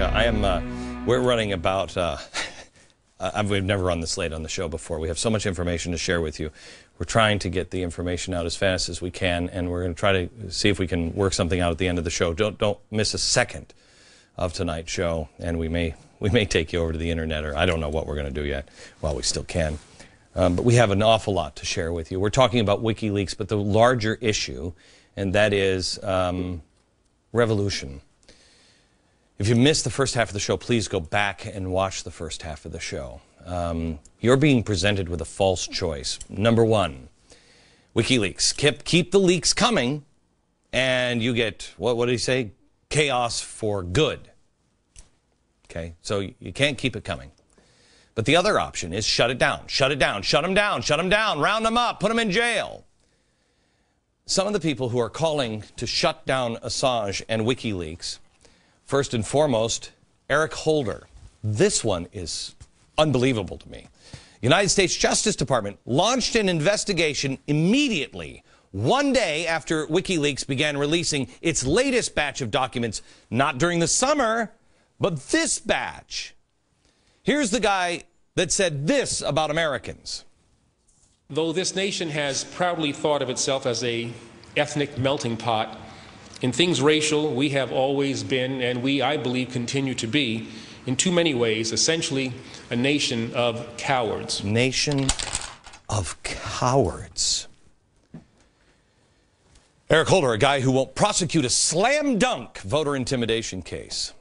America. We're running about, we've never run this late on the show before. We have so much information to share with you. We're trying to get the information out as fast as we can, and we're going to try to see if we can work something out at the end of the show. Don't miss a second of tonight's show, and we may take you over to the internet, or I don't know what we're going to do yet. Well, we still can. But we have an awful lot to share with you. We're talking about WikiLeaks, but the larger issue, and that is revolution. If you missed the first half of the show, please go back and watch the first half of the show. You're being presented with a false choice. Number one, WikiLeaks. Keep the leaks coming, and you get, what did he say? Chaos for good. Okay, so you can't keep it coming. But the other option is shut it down, shut it down, shut them down, shut them down, round them up, put them in jail. Some of the people who are calling to shut down Assange and WikiLeaks, first and foremost, Eric Holder. This one is unbelievable to me. United States Justice Department launched an investigation immediately, one day after WikiLeaks began releasing its latest batch of documents, not during the summer, but this batch. Here's the guy that said this about Americans. Though this nation has proudly thought of itself as an ethnic melting pot, in things racial, we have always been, and we, I believe, continue to be, in too many ways, essentially a nation of cowards. Nation of cowards. Eric Holder, a guy who won't prosecute a slam dunk voter intimidation case.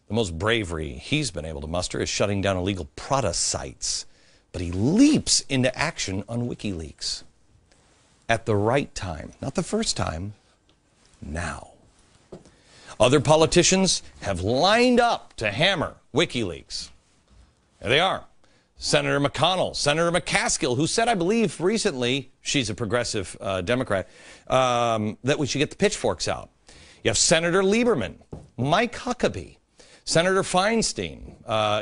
The most bravery he's been able to muster is shutting down illegal Prada sites. But he leaps into action on WikiLeaks. At the right time. Not the first time. Now. Other politicians have lined up to hammer WikiLeaks. There they are. Senator McConnell, Senator McCaskill, who said, I believe recently, she's a progressive Democrat, that we should get the pitchforks out. You have Senator Lieberman, Mike Huckabee, Senator Feinstein,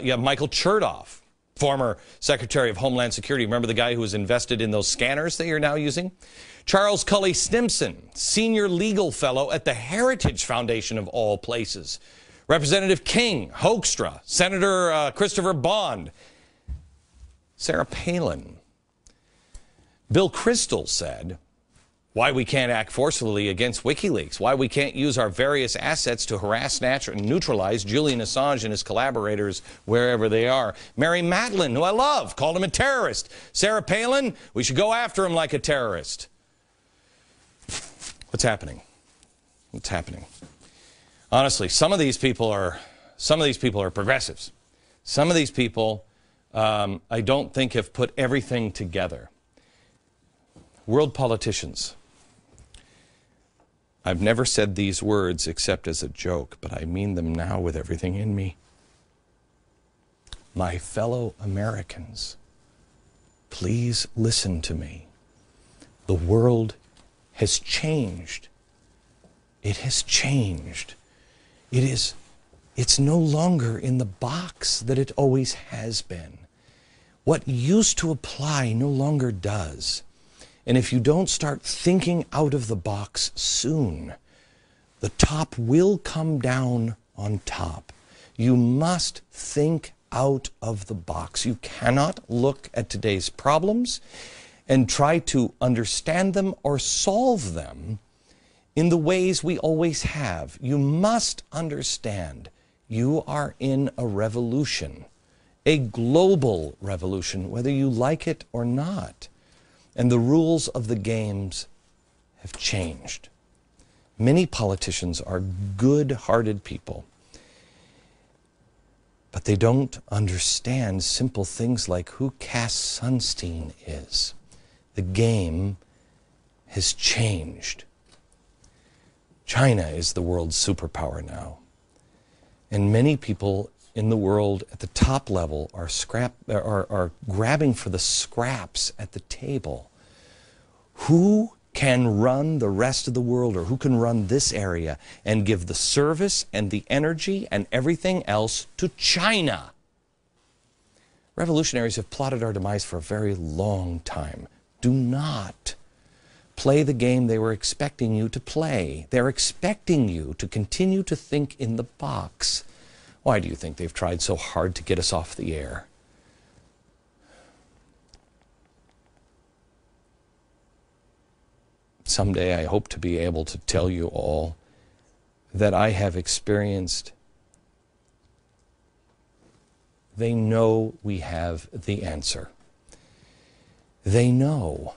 you have Michael Chertoff, former Secretary of Homeland Security. Remember the guy who was invested in those scanners that you're now using? Charles Cully Stimson, senior legal fellow at the Heritage Foundation of all places. Representative King, Hoekstra, Senator Christopher Bond, Sarah Palin. Bill Kristol said why we can't act forcefully against WikiLeaks, why we can't use our various assets to harass and neutralize Julian Assange and his collaborators wherever they are. Mary Matlin, who I love, called him a terrorist. Sarah Palin, we should go after him like a terrorist. What's happening? What's happening? Honestly, some of these people are progressives. Some of these people, I don't think, have put everything together. World politicians. I've never said these words except as a joke, but I mean them now with everything in me. My fellow Americans, please listen to me. The world has changed. It has changed. It's no longer in the box that it always has been. What used to apply no longer does. And if you don't start thinking out of the box soon, the top will come down on top. You must think out of the box. You cannot look at today's problems and try to understand them or solve them in the ways we always have. You must understand you are in a revolution, a global revolution, whether you like it or not. And the rules of the games have changed. Many politicians are good-hearted people, but they don't understand simple things like who Cass Sunstein is. The game has changed. China is the world's superpower now. And many people in the world at the top level are grabbing for the scraps at the table. Who can run the rest of the world, or who can run this area and give the service and the energy and everything else to China? Revolutionaries have plotted our demise for a very long time. Do not play the game they were expecting you to play. They're expecting you to continue to think in the box. Why do you think they've tried so hard to get us off the air? Someday I hope to be able to tell you all that I have experienced. They know we have the answer. They know.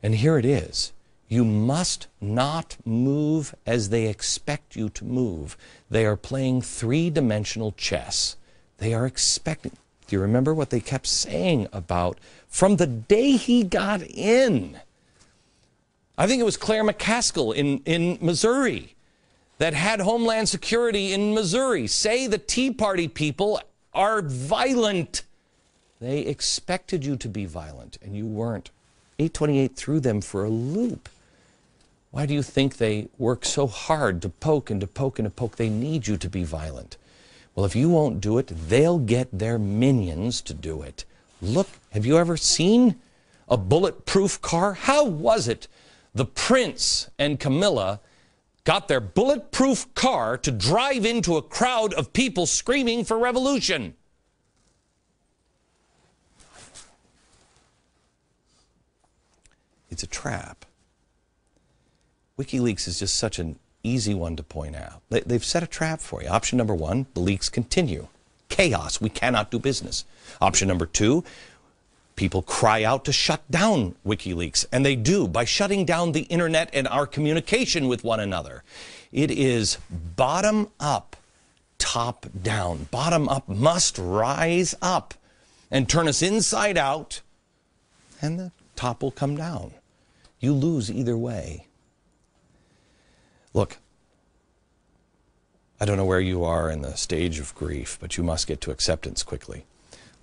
And here it is. You must not move as they expect you to move. They are playing three-dimensional chess. They are expecting. Do you remember what they kept saying about from the day he got in? I think it was Claire McCaskill in Missouri that had Homeland Security in Missouri say the Tea Party people are violent. They expected you to be violent, and you weren't. 828 threw them for a loop. Why do you think they work so hard to poke and to poke and to poke? They need you to be violent. Well, if you won't do it, they'll get their minions to do it. Look, have you ever seen a bulletproof car? How was it the Prince and Camilla got their bulletproof car to drive into a crowd of people screaming for revolution? It's a trap. WikiLeaks is just such an easy one to point out. They've set a trap for you. Option number one, the leaks continue. Chaos, we cannot do business. Option number two, people cry out to shut down WikiLeaks, and they do by shutting down the internet and our communication with one another. It is bottom up, top down. Bottom up must rise up and turn us inside out, and the top will come down. You lose either way. Look, I don't know where you are in the stage of grief, but you must get to acceptance quickly.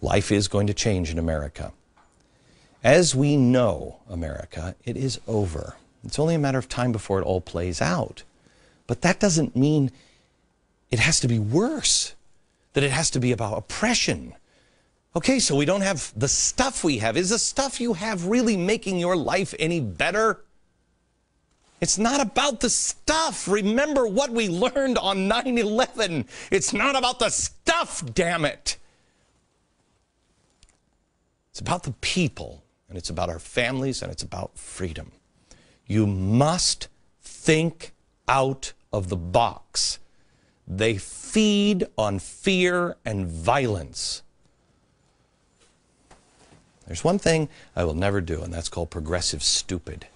Life is going to change in America. As we know America, it is over. It's only a matter of time before it all plays out. But that doesn't mean it has to be worse, that it has to be about oppression. Okay, so we don't have the stuff we have. Is the stuff you have really making your life any better? It's not about the stuff. Remember what we learned on 9/11. It's not about the stuff, damn it. It's about the people, and it's about our families, and it's about freedom. You must think out of the box. They feed on fear and violence. There's one thing I will never do, and that's called progressive stupid.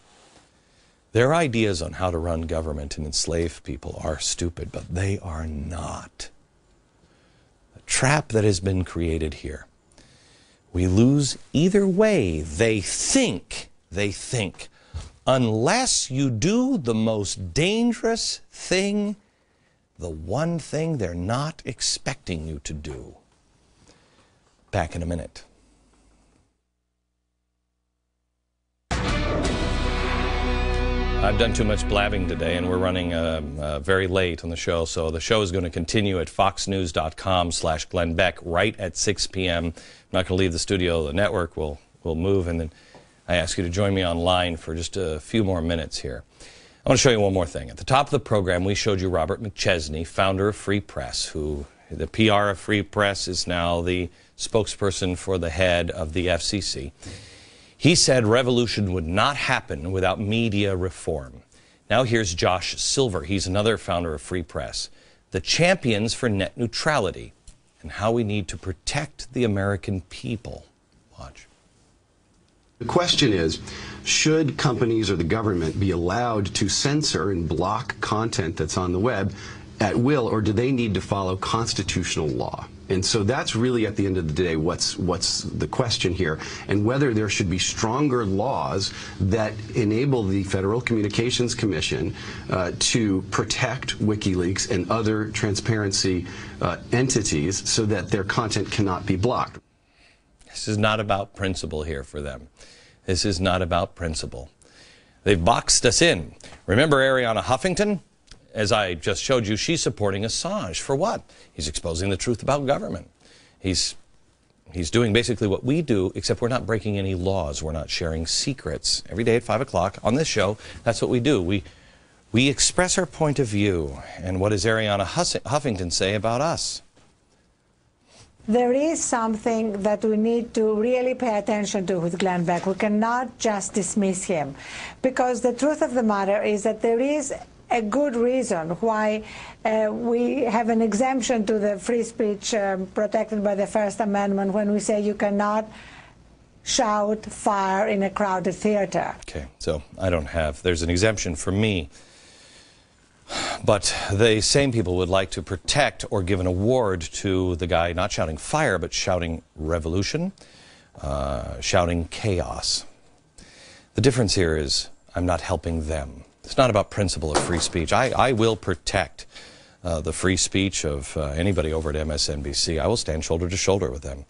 Their ideas on how to run government and enslave people are stupid, but they are not. The trap that has been created here. We lose either way. They think, unless you do the most dangerous thing, the one thing they're not expecting you to do. Back in a minute. I've done too much blabbing today, and we're running very late on the show, so the show is going to continue at foxnews.com/Glenn Beck right at 6 p.m. I'm not going to leave the studio. The network will move, and then I ask you to join me online for just a few more minutes here. I want to show you one more thing. At the top of the program, we showed you Robert McChesney, founder of Free Press, who the PR of Free Press is now the spokesperson for the head of the FCC. He said revolution would not happen without media reform. Now here's Josh Silver. He's another founder of Free Press. The champions for net neutrality and how we need to protect the American people. Watch. The question is, should companies or the government be allowed to censor and block content that's on the web at will, or do they need to follow constitutional law? And so that's really, at the end of the day, what's the question here, and whether there should be stronger laws that enable the Federal Communications Commission to protect WikiLeaks and other transparency entities so that their content cannot be blocked. This is not about principle here for them. This is not about principle. They've boxed us in. Remember Arianna Huffington? As I just showed you, she's supporting Assange. For what? He's exposing the truth about government. He's doing basically what we do, except we're not breaking any laws. We're not sharing secrets. Every day at 5 o'clock on this show, that's what we do. We We express our point of view. And what does Ariana Huffington say about us? There is something that we need to really pay attention to with Glenn Beck. We cannot just dismiss him, because the truth of the matter is that there is a good reason why we have an exemption to the free speech protected by the First Amendment when we say you cannot shout fire in a crowded theater. Okay, so there's an exemption for me. But the same people would like to protect or give an award to the guy not shouting fire, but shouting revolution, shouting chaos. The difference here is I'm not helping them. It's not about principle of free speech. I will protect the free speech of anybody over at MSNBC. I will stand shoulder to shoulder with them.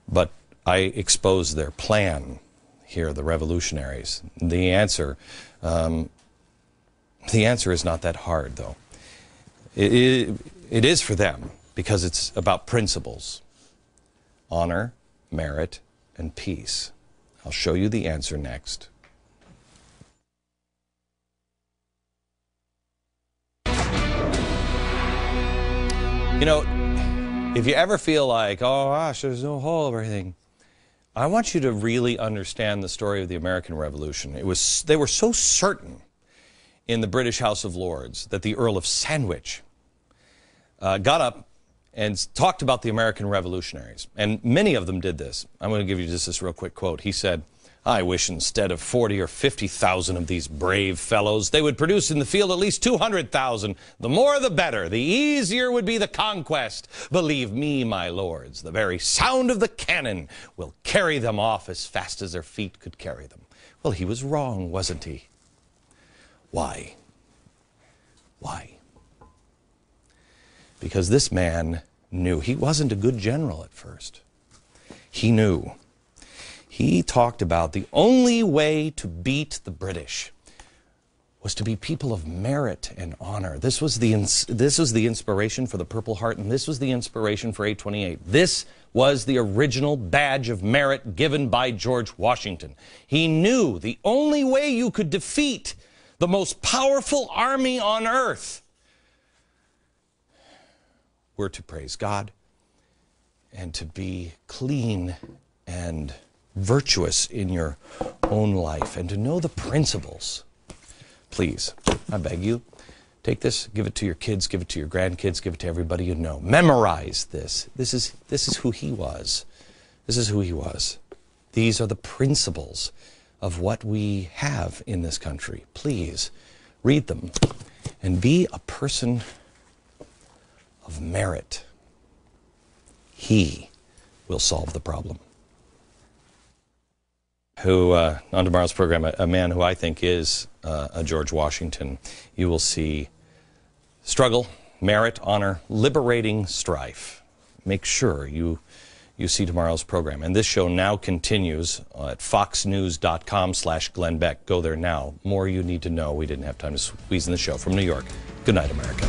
But I expose their plan here, the revolutionaries. The answer is not that hard, though. It is for them, because it's about principles. Honor, merit, and peace. I'll show you the answer next. You know, if you ever feel like, oh gosh, there's no hole or anything, I want you to really understand the story of the American Revolution. They were so certain in the British House of Lords that the Earl of Sandwich got up and talked about the American revolutionaries. And many of them did this. I'm going to give you just this real quick quote. He said, I wish instead of 40 or 50,000 of these brave fellows, they would produce in the field at least 200,000. The more the better. The easier would be the conquest. Believe me, my lords, the very sound of the cannon will carry them off as fast as their feet could carry them. Well, he was wrong, wasn't he? Why? Why? Because this man knew. He wasn't a good general at first. He knew. He talked about the only way to beat the British was to be people of merit and honor. This was the inspiration for the Purple Heart, and this was the inspiration for 828. This was the original badge of merit given by George Washington. He knew the only way you could defeat the most powerful army on earth were to praise God and to be clean and virtuous in your own life and to know the principles. Please, I beg you, take this, give it to your kids, give it to your grandkids, give it to everybody you know. Memorize this. This is who he was. This is who he was. These are the principles of what we have in this country. Please read them and be a person of merit. He will solve the problem. On tomorrow's program, a man who I think is a George Washington. You will see struggle, merit, honor, liberating strife. Make sure you see tomorrow's program. And this show now continues at foxnews.com/Glenn Beck. Go there now. More you need to know. We didn't have time to squeeze in the show. From New York, good night, America.